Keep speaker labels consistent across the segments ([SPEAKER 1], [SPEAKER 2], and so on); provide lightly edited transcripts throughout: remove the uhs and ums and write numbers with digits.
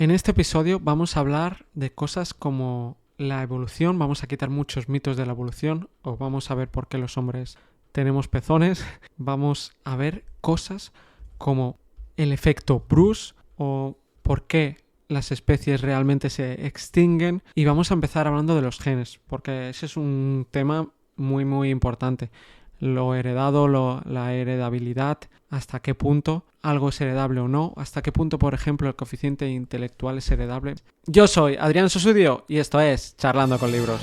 [SPEAKER 1] En este episodio vamos a hablar de cosas como la evolución, vamos a quitar muchos mitos de la evolución, o vamos a ver por qué los hombres tenemos pezones, vamos a ver cosas como el efecto Bruce o por qué las especies realmente se extinguen, y vamos a empezar hablando de los genes, porque ese es un tema muy importante. Lo heredado, la heredabilidad, hasta qué punto algo es heredable o no, hasta qué punto, por ejemplo, el coeficiente intelectual es heredable. Yo soy Adrián Susudio y esto es Charlando con Libros.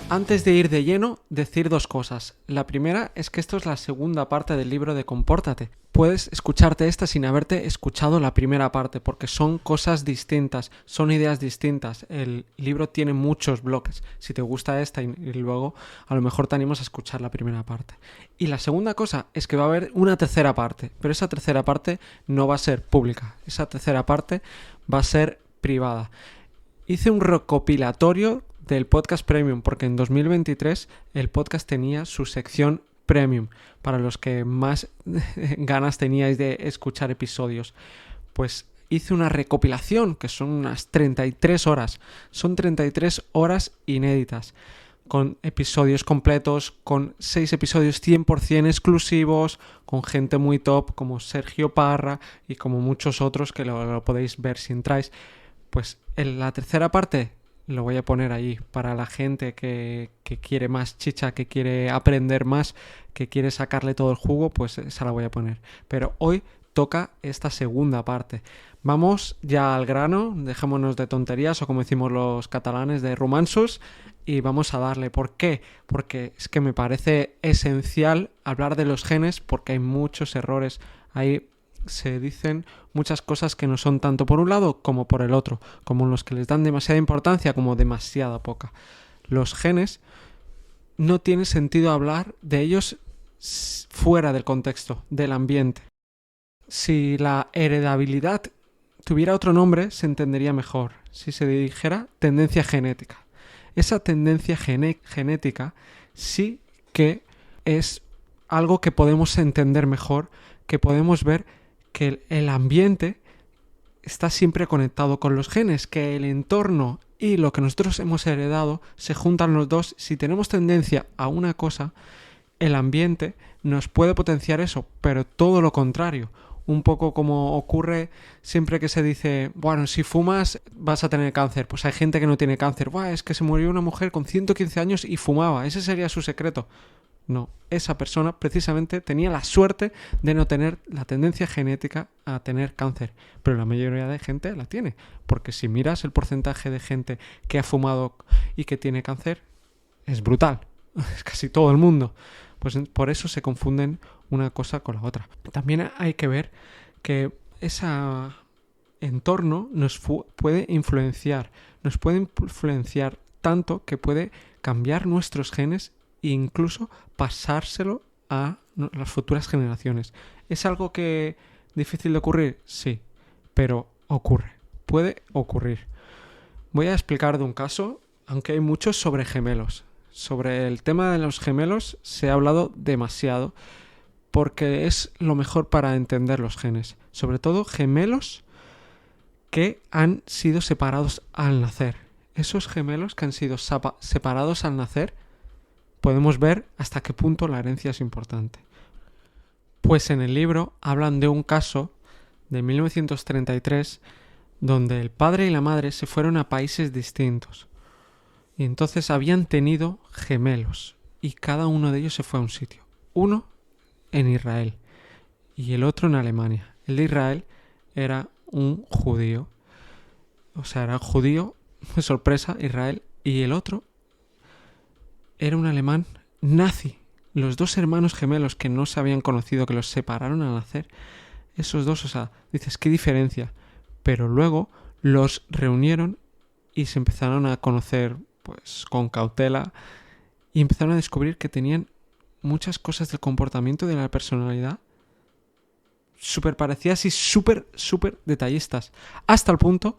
[SPEAKER 1] Antes de ir de lleno, decir dos cosas. La primera es que esto es la segunda parte del libro de Compórtate. Puedes escucharte esta sin haberte escuchado la primera parte, porque son cosas distintas, son ideas distintas. El libro tiene muchos bloques. Si te gusta esta y luego a lo mejor te animas a escuchar la primera parte. Y la segunda cosa es que va a haber una tercera parte, pero esa tercera parte no va a ser pública. Esa tercera parte va a ser privada. Hice un recopilatorio del podcast premium, porque en 2023 el podcast tenía su sección premium para los que más ganas teníais de escuchar episodios. Pues hice una recopilación que son unas 33 horas. Son 33 horas inéditas, con episodios completos, con 6 episodios 100% exclusivos, con gente muy top como Sergio Parra y como muchos otros que lo podéis ver si entráis. Pues en la tercera parte lo voy a poner ahí para la gente que quiere más chicha, que quiere aprender más, que quiere sacarle todo el jugo, pues esa la voy a poner. Pero hoy toca esta segunda parte. Vamos ya al grano, dejémonos de tonterías o como decimos los catalanes, de romansos, y vamos a darle. ¿Por qué? Porque es que me parece esencial hablar de los genes, porque hay muchos errores. Se dicen muchas cosas que no son tanto por un lado como por el otro, como los que les dan demasiada importancia como demasiada poca. Los genes no tiene sentido hablar de ellos fuera del contexto, del ambiente. Si la heredabilidad tuviera otro nombre, se entendería mejor. Si se dijera tendencia genética. Esa tendencia genética sí que es algo que podemos entender mejor, que podemos ver que el ambiente está siempre conectado con los genes, que el entorno y lo que nosotros hemos heredado se juntan los dos. Si tenemos tendencia a una cosa, el ambiente nos puede potenciar eso, pero todo lo contrario. Un poco como ocurre siempre que se dice, bueno, si fumas vas a tener cáncer. Pues hay gente que no tiene cáncer. Buah, es que se murió una mujer con 115 años y fumaba. Ese sería su secreto. No, esa persona precisamente tenía la suerte de no tener la tendencia genética a tener cáncer, pero la mayoría de gente la tiene, porque si miras el porcentaje de gente que ha fumado y que tiene cáncer, es brutal, es casi todo el mundo. Pues por eso se confunden una cosa con la otra. También hay que ver que ese entorno nos puede influenciar tanto que puede cambiar nuestros genes e incluso pasárselo a las futuras generaciones. ¿Es algo que difícil de ocurrir? Sí, pero ocurre, puede ocurrir. Voy a explicar de un caso, aunque hay muchos sobre gemelos. Sobre el tema de los gemelos se ha hablado demasiado porque es lo mejor para entender los genes. Sobre todo gemelos que han sido separados al nacer. Esos gemelos que han sido separados al nacer, podemos ver hasta qué punto la herencia es importante. Pues en el libro hablan de un caso de 1933 donde el padre y la madre se fueron a países distintos y entonces habían tenido gemelos y cada uno de ellos se fue a un sitio. Uno en Israel y el otro en Alemania. El de Israel era un judío, o sea, era judío, sorpresa, Israel, y el otro era un alemán nazi. Los dos hermanos gemelos que no se habían conocido, que los separaron al nacer, esos dos, o sea, dices, qué diferencia. Pero luego los reunieron y se empezaron a conocer pues con cautela y empezaron a descubrir que tenían muchas cosas del comportamiento de la personalidad súper parecidas y súper detallistas. Hasta el punto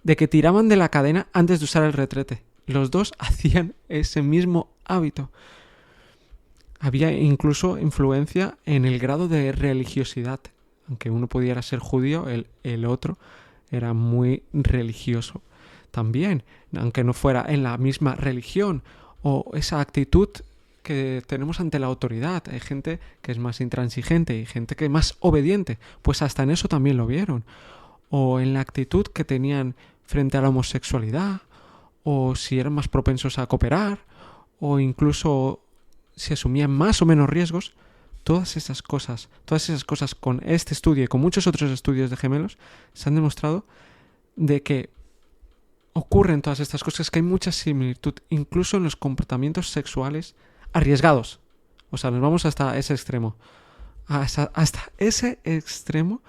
[SPEAKER 1] de que tiraban de la cadena antes de usar el retrete. Los dos hacían ese mismo hábito. Había incluso influencia en el grado de religiosidad. Aunque uno pudiera ser judío, el otro era muy religioso también, aunque no fuera en la misma religión, o esa actitud que tenemos ante la autoridad. Hay gente que es más intransigente y gente que es más obediente, pues hasta en eso también lo vieron. O en la actitud que tenían frente a la homosexualidad, o si eran más propensos a cooperar, o incluso si asumían más o menos riesgos. Todas esas cosas con este estudio y con muchos otros estudios de gemelos se han demostrado de que ocurren todas estas cosas, que hay mucha similitud, incluso en los comportamientos sexuales arriesgados. O sea, nos vamos hasta ese extremo. Hasta ese extremo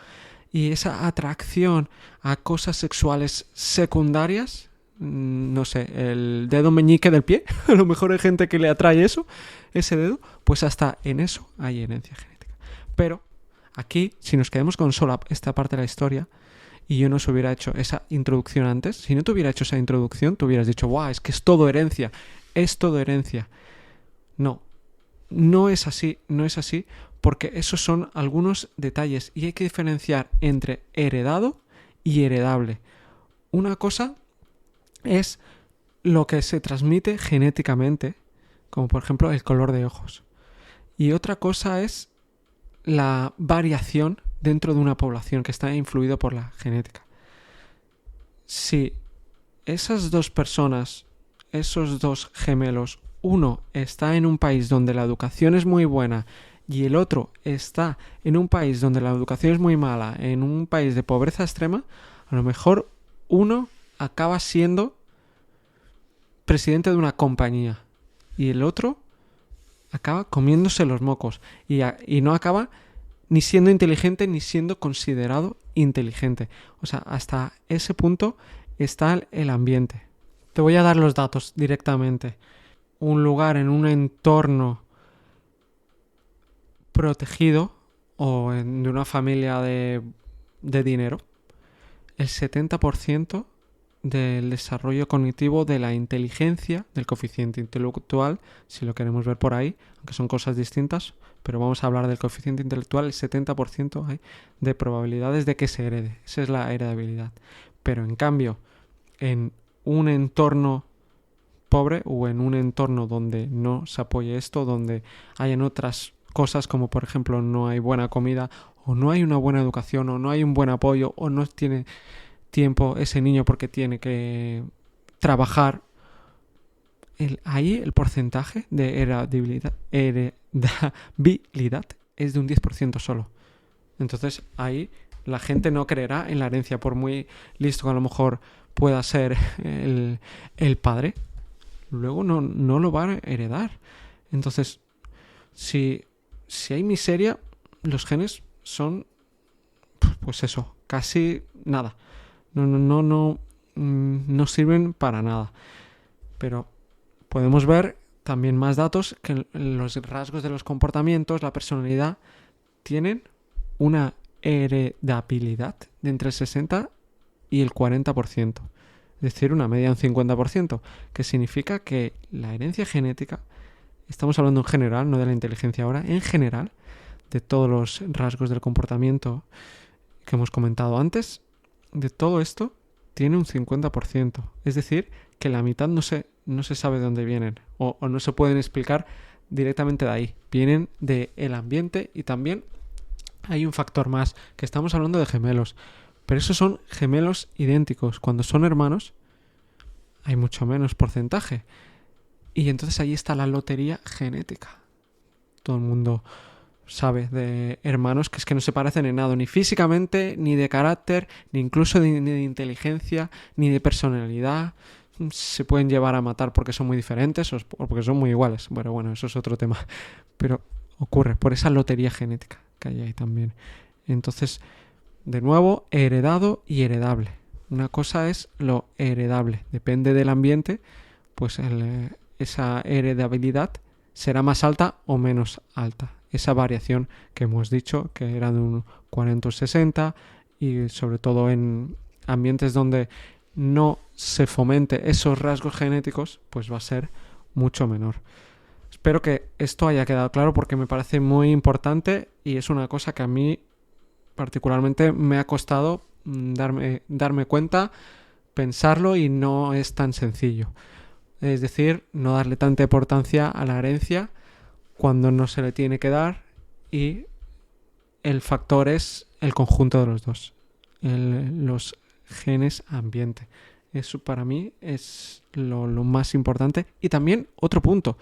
[SPEAKER 1] y esa atracción a cosas sexuales secundarias. No sé, el dedo meñique del pie, a lo mejor hay gente que le atrae eso, ese dedo, pues hasta en eso hay herencia genética. Pero aquí, si nos quedamos con solo esta parte de la historia, y yo no os hubiera hecho esa introducción antes, si no te hubiera hecho esa introducción, tú hubieras dicho, ¡guau! Es que es todo herencia, es todo herencia. No es así, porque esos son algunos detalles y hay que diferenciar entre heredado y heredable. Una cosa es lo que se transmite genéticamente, como por ejemplo el color de ojos. Y otra cosa es la variación dentro de una población que está influido por la genética. Si esas dos personas, esos dos gemelos, uno está en un país donde la educación es muy buena y el otro está en un país donde la educación es muy mala, en un país de pobreza extrema, a lo mejor uno acaba siendo presidente de una compañía y el otro acaba comiéndose los mocos y no acaba ni siendo inteligente ni siendo considerado inteligente. O sea, hasta ese punto está el ambiente. Te voy a dar los datos directamente. Un lugar en un entorno protegido o de una familia de dinero, el 70% del desarrollo cognitivo, de la inteligencia, del coeficiente intelectual, si lo queremos ver por ahí, aunque son cosas distintas, pero vamos a hablar del coeficiente intelectual, el 70% hay de probabilidades de que se herede. Esa es la heredabilidad. Pero en cambio, en un entorno pobre o en un entorno donde no se apoye esto, donde hayan otras cosas como por ejemplo no hay buena comida o no hay una buena educación o no hay un buen apoyo o no tiene tiempo ese niño porque tiene que trabajar, ahí el porcentaje de heredabilidad es de un 10% solo. Entonces ahí la gente no creerá en la herencia, por muy listo que a lo mejor pueda ser el padre, luego no lo va a heredar. Entonces, si hay miseria, los genes son, pues eso, casi nada. No sirven para nada. Pero podemos ver también más datos que los rasgos de los comportamientos, la personalidad, tienen una heredabilidad de entre el 60 y el 40%. Es decir, una media de un 50%, que significa que la herencia genética, estamos hablando en general, no de la inteligencia ahora, en general, de todos los rasgos del comportamiento que hemos comentado antes, de todo esto tiene un 50%. Es decir, que la mitad no se sabe de dónde vienen o no se pueden explicar directamente de ahí. Vienen del ambiente y también hay un factor más, que estamos hablando de gemelos. Pero esos son gemelos idénticos. Cuando son hermanos hay mucho menos porcentaje. Y entonces ahí está la lotería genética. Todo el mundo sabe de hermanos que es que no se parecen en nada, ni físicamente, ni de carácter, ni incluso ni de inteligencia, ni de personalidad. Se pueden llevar a matar porque son muy diferentes o porque son muy iguales. Bueno, eso es otro tema. Pero ocurre por esa lotería genética que hay ahí también. Entonces, de nuevo, heredado y heredable. Una cosa es lo heredable. Depende del ambiente, pues esa heredabilidad será más alta o menos alta. esa variación que hemos dicho, que era de un 40 o 60, y sobre todo en ambientes donde no se fomente esos rasgos genéticos, pues va a ser mucho menor. Espero que esto haya quedado claro porque me parece muy importante y es una cosa que a mí particularmente me ha costado darme cuenta, pensarlo, y no es tan sencillo. Es decir, no darle tanta importancia a la herencia cuando no se le tiene que dar, y el factor es el conjunto de los dos, los genes ambiente. Eso para mí es lo más importante. Y también otro punto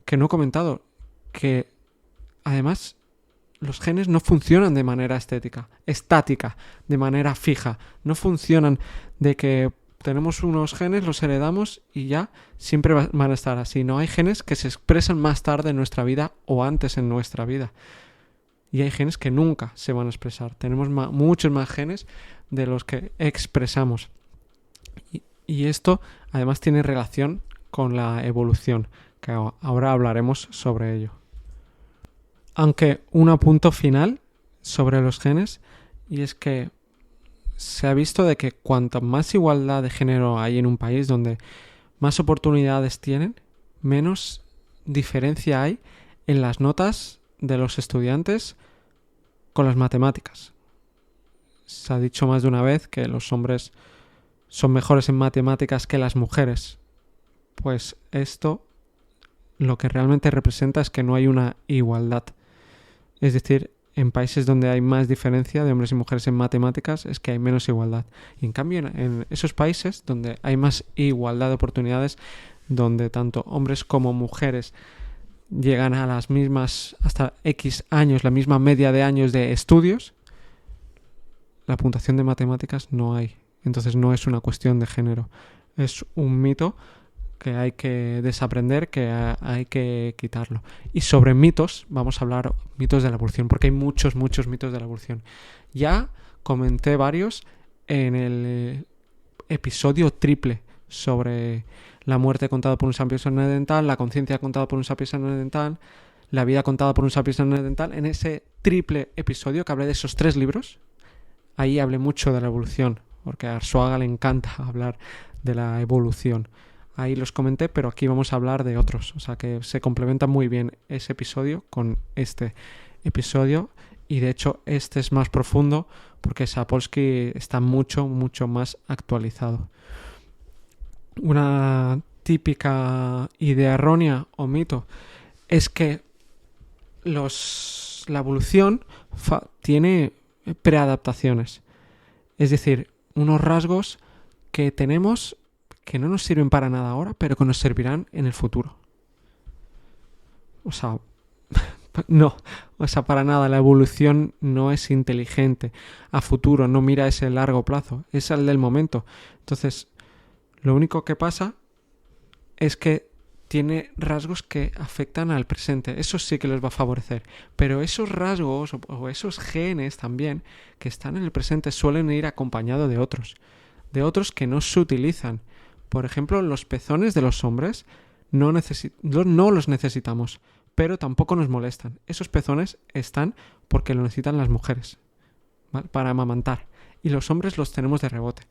[SPEAKER 1] que no he comentado, que además los genes no funcionan de manera estática, de manera fija. No funcionan de que tenemos unos genes, los heredamos y ya siempre van a estar así. No, hay genes que se expresan más tarde en nuestra vida o antes en nuestra vida. Y hay genes que nunca se van a expresar. Tenemos muchos más genes de los que expresamos. Y esto además tiene relación con la evolución, que ahora hablaremos sobre ello. Aunque un apunto final sobre los genes, y es que se ha visto de que cuanta más igualdad de género hay en un país, donde más oportunidades tienen, menos diferencia hay en las notas de los estudiantes con las matemáticas. Se ha dicho más de una vez que los hombres son mejores en matemáticas que las mujeres. Pues esto lo que realmente representa es que no hay una igualdad. Es decir, en países donde hay más diferencia de hombres y mujeres en matemáticas es que hay menos igualdad. Y en cambio, en esos países donde hay más igualdad de oportunidades, donde tanto hombres como mujeres llegan a las mismas, hasta X años, la misma media de años de estudios, la puntuación de matemáticas no hay. Entonces no es una cuestión de género. Es un mito que hay que desaprender, que hay que quitarlo. Y sobre mitos, vamos a hablar mitos de la evolución, porque hay muchos mitos de la evolución. Ya comenté varios en el episodio triple sobre la muerte contada por un sapiens neandertal, la conciencia contada por un sapiens neandertal, la vida contada por un sapiens neandertal. En ese triple episodio que hablé de esos 3 libros, ahí hablé mucho de la evolución, porque a Arzuaga le encanta hablar de la evolución. Ahí los comenté, pero aquí vamos a hablar de otros. O sea que se complementa muy bien ese episodio con este episodio. Y de hecho este es más profundo porque Sapolsky está mucho más actualizado. Una típica idea errónea o mito es que la evolución tiene preadaptaciones. Es decir, unos rasgos que tenemos que no nos sirven para nada ahora, pero que nos servirán en el futuro. O sea, no, para nada. La evolución no es inteligente a futuro, no mira ese largo plazo, es el del momento. Entonces, lo único que pasa es que tiene rasgos que afectan al presente. Eso sí que les va a favorecer. Pero esos rasgos o esos genes también que están en el presente suelen ir acompañados de otros que no se utilizan. Por ejemplo, los pezones de los hombres no los necesitamos, pero tampoco nos molestan. Esos pezones están porque lo necesitan las mujeres, ¿vale? Para amamantar. Y los hombres los tenemos de rebote.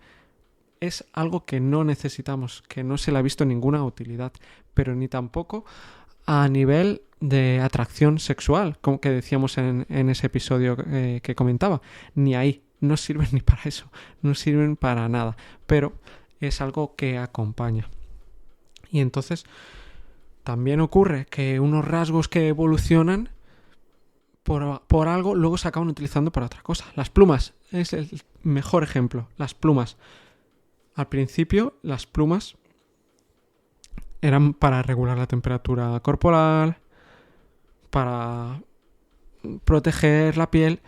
[SPEAKER 1] Es algo que no necesitamos, que no se le ha visto ninguna utilidad, pero ni tampoco a nivel de atracción sexual, como que decíamos en ese episodio que comentaba. Ni ahí, no sirven ni para eso, no sirven para nada, pero es algo que acompaña. Y entonces también ocurre que unos rasgos que evolucionan por algo luego se acaban utilizando para otra cosa. Las plumas es el mejor ejemplo. Las plumas. Al principio las plumas eran para regular la temperatura corporal, para proteger la piel,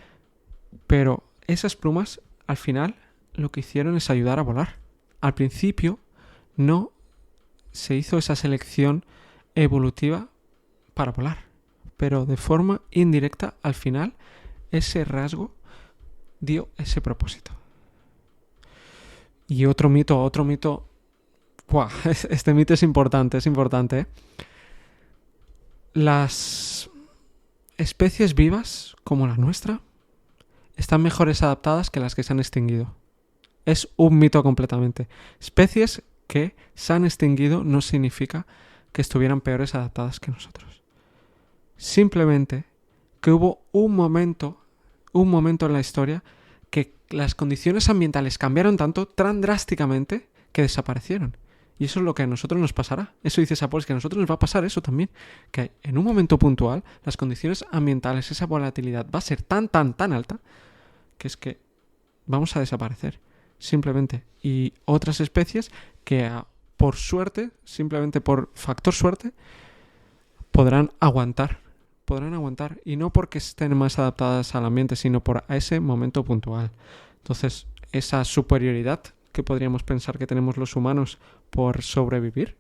[SPEAKER 1] pero esas plumas al final lo que hicieron es ayudar a volar. Al principio no se hizo esa selección evolutiva para volar, pero de forma indirecta al final ese rasgo dio ese propósito. Y otro mito, ¡buah! Este mito es importante, ¿eh? especies vivas como la nuestra están mejores adaptadas que las que se han extinguido. Es un mito completamente. Especies que se han extinguido no significa que estuvieran peores adaptadas que nosotros. Simplemente que hubo un momento en la historia que las condiciones ambientales cambiaron tanto, tan drásticamente, que desaparecieron. Y eso es lo que a nosotros nos pasará. Eso dice Sapolsky, que a nosotros nos va a pasar eso también. Que en un momento puntual, las condiciones ambientales, esa volatilidad va a ser tan alta, que es que vamos a desaparecer. Simplemente. Y otras especies que por suerte, simplemente por factor suerte, podrán aguantar. Y no porque estén más adaptadas al ambiente, sino por ese momento puntual. Entonces, esa superioridad que podríamos pensar que tenemos los humanos por sobrevivir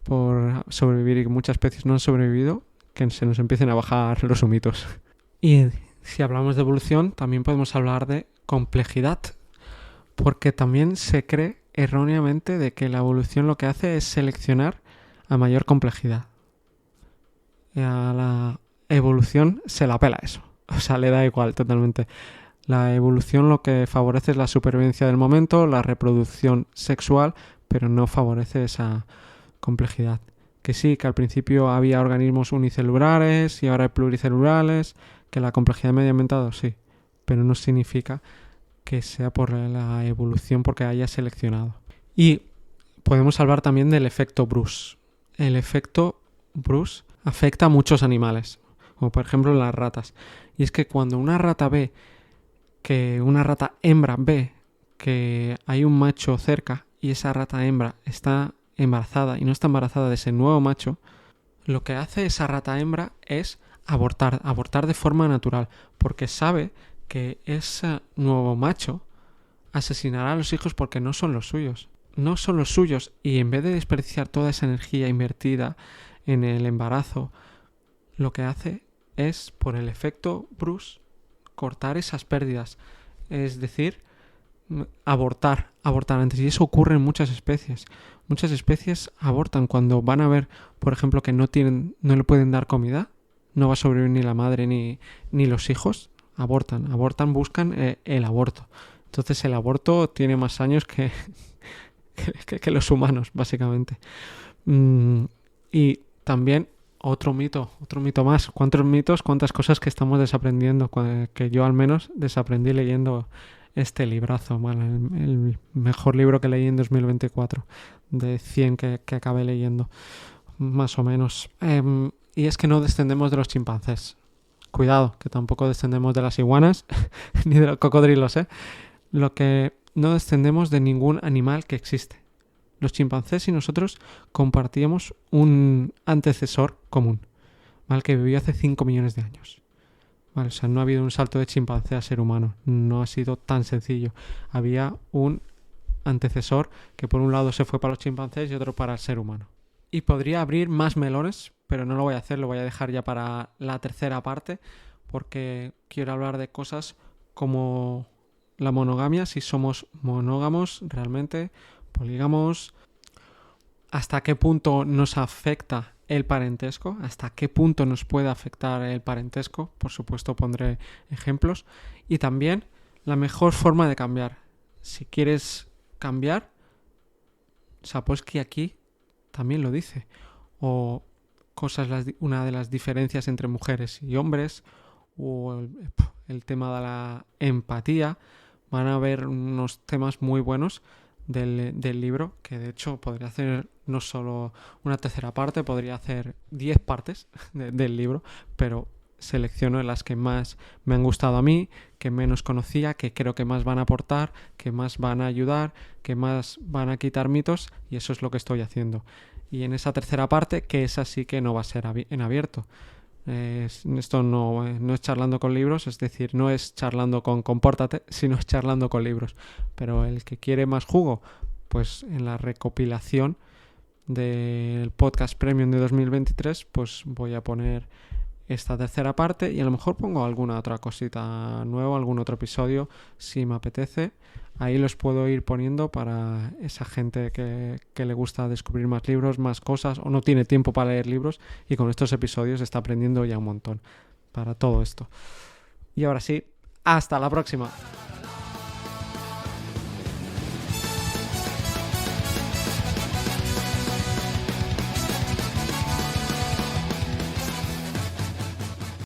[SPEAKER 1] y que muchas especies no han sobrevivido, que se nos empiecen a bajar los humitos. Y si hablamos de evolución, también podemos hablar de complejidad, porque también se cree erróneamente de que la evolución lo que hace es seleccionar a mayor complejidad. A la evolución se la pela eso. O sea, le da igual totalmente. La evolución lo que favorece es la supervivencia del momento, la reproducción sexual, pero no favorece esa complejidad. Que sí, que al principio había organismos unicelulares y ahora hay pluricelulares, que la complejidad medioambiental sí, pero no significa que sea por la evolución porque haya seleccionado. Y podemos hablar también del efecto Bruce. El efecto Bruce afecta a muchos animales, como por ejemplo las ratas. Y es que cuando una rata hembra ve que hay un macho cerca y esa rata hembra está embarazada y no está embarazada de ese nuevo macho, lo que hace esa rata hembra es abortar de forma natural, porque sabe que ese nuevo macho asesinará a los hijos porque no son los suyos. No son los suyos, y en vez de desperdiciar toda esa energía invertida en el embarazo, lo que hace es, por el efecto Bruce, cortar esas pérdidas. Es decir, abortar antes. Y eso ocurre en muchas especies. Muchas especies abortan cuando van a ver, por ejemplo, que no le pueden dar comida. No va a sobrevivir ni la madre ni los hijos. Abortan, buscan el aborto. Entonces el aborto tiene más años que los humanos, básicamente. Y también otro mito más. ¿Cuántas cosas que estamos desaprendiendo? Que yo al menos desaprendí leyendo este librazo. Bueno, el mejor libro que leí en 2024, de 100 que acabé leyendo, más o menos. Y es que no descendemos de los chimpancés. Cuidado, que tampoco descendemos de las iguanas ni de los cocodrilos, Lo que no descendemos de ningún animal que existe. Los chimpancés y nosotros compartíamos un antecesor común, ¿vale? Que vivió hace 5 millones de años. ¿Vale? O sea, no ha habido un salto de chimpancé a ser humano. No ha sido tan sencillo. Había un antecesor que por un lado se fue para los chimpancés y otro para el ser humano. Y podría abrir más melones, pero no lo voy a hacer. Lo voy a dejar ya para la tercera parte, porque quiero hablar de cosas como la monogamia, si somos monógamos realmente, polígamos, hasta qué punto nos afecta el parentesco, hasta qué punto nos puede afectar el parentesco. Por supuesto pondré ejemplos. Y también la mejor forma de cambiar. Si quieres cambiar, Sapolsky aquí también lo dice. O una de las diferencias entre mujeres y hombres, o el tema de la empatía. Van a haber unos temas muy buenos del libro, que de hecho podría hacer no solo una tercera parte, podría hacer 10 partes del libro, pero selecciono las que más me han gustado a mí, que menos conocía, que creo que más van a aportar, que más van a ayudar, que más van a quitar mitos, y eso es lo que estoy haciendo. Y en esa tercera parte, que esa sí que no va a ser en abierto. Esto no es charlando con libros, es decir, no es charlando con Compórtate, sino es charlando con libros. Pero el que quiere más jugo, pues en la recopilación del podcast premium de 2023, pues voy a poner esta tercera parte y a lo mejor pongo alguna otra cosita nueva, algún otro episodio si me apetece. Ahí los puedo ir poniendo para esa gente que le gusta descubrir más libros, más cosas, o no tiene tiempo para leer libros, y con estos episodios está aprendiendo ya un montón. para todo esto. Y ahora sí, hasta la próxima.